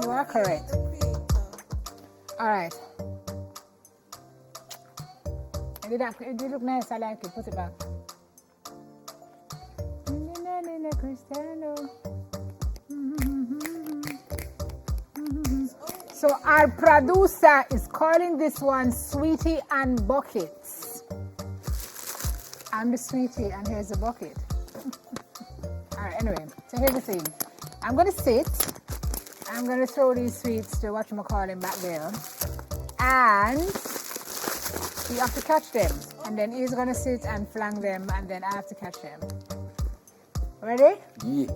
You are correct. All right. It did look nice. I like it. Put it back. So our producer is calling this one Sweetie and Buckets. I'm the sweetie and here's the bucket. All right, anyway, so here's the thing. I'm going to sit. I'm going to throw these sweets to whatchamacallit back there. And you have to catch them. And then he's going to sit and flang them and then I have to catch them. Ready? Yeah.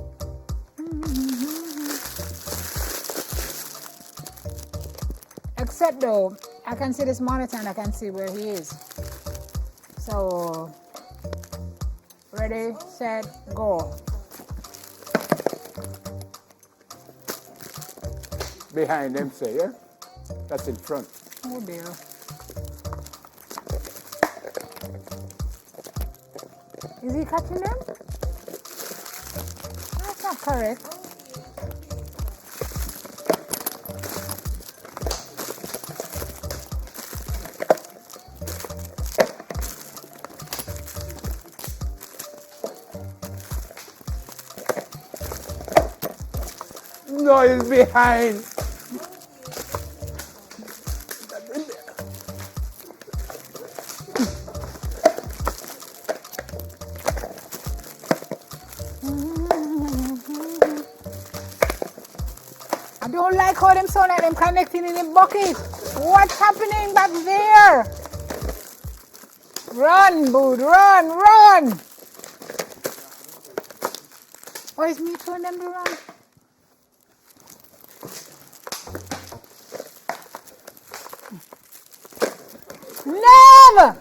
Except though, I can see this monitor and I can see where he is. So, ready, set, go. Behind them, say, yeah? That's in front. Oh dear. Is he catching them? That's not correct. No, it's behind. I don't like how them sound like them connecting in the bucket. What's happening back there? Run, Bood, run, run! Or is me throwing them to run? Never!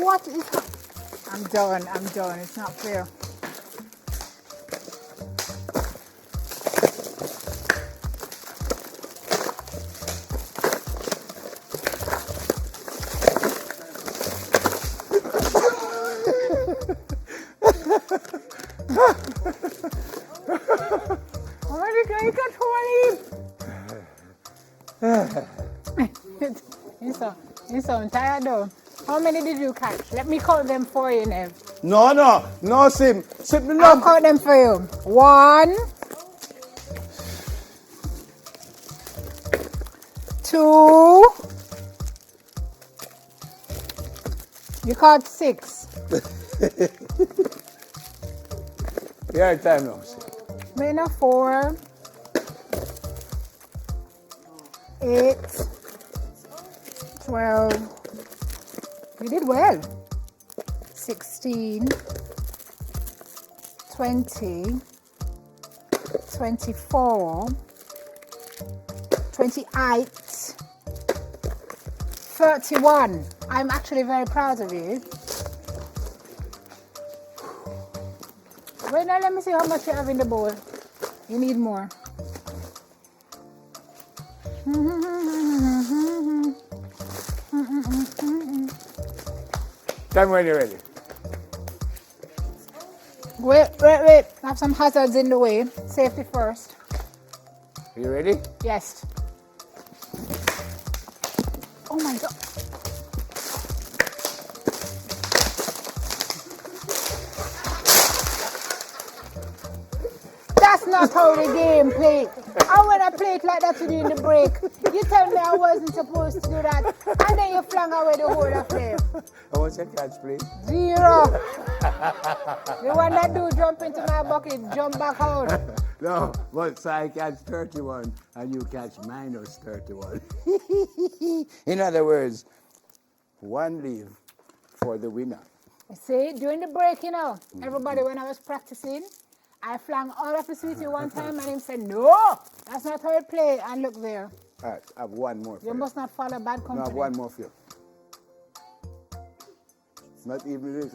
What is that? I'm done, it's not fair. Already can you catch one? You sound tired though. How many did you catch? Let me count them for you, Nev. No, Sim. Sit me I'll down. count them for you. 1, 2. You caught 6. Your time now, Sim. Then 4, 8, 12. You did well. 16, 20, 24, 28, 31. I'm actually very proud of you. Wait, now let me see how much you have in the bowl. You need more. Tell me when you're ready. Wait. I have some hazards in the way. Safety first. Are you ready? Yes. Oh my God. That's not how the game played. And when I play it like that during the break, you tell me I wasn't supposed to do that, and then you flung away the whole of them. How much your catch, please? 0. The one that do jump into my bucket, jump back out. No, but so I catch 31 and you catch minus 31. In other words, 1 leave for the winner. See, during the break, everybody, when I was practicing, I flung all of the sweetie one time and him said, no, that's not how it play. And look there. All right, I have one more for you. You must not follow bad company. No, I have one more for you. Not even this.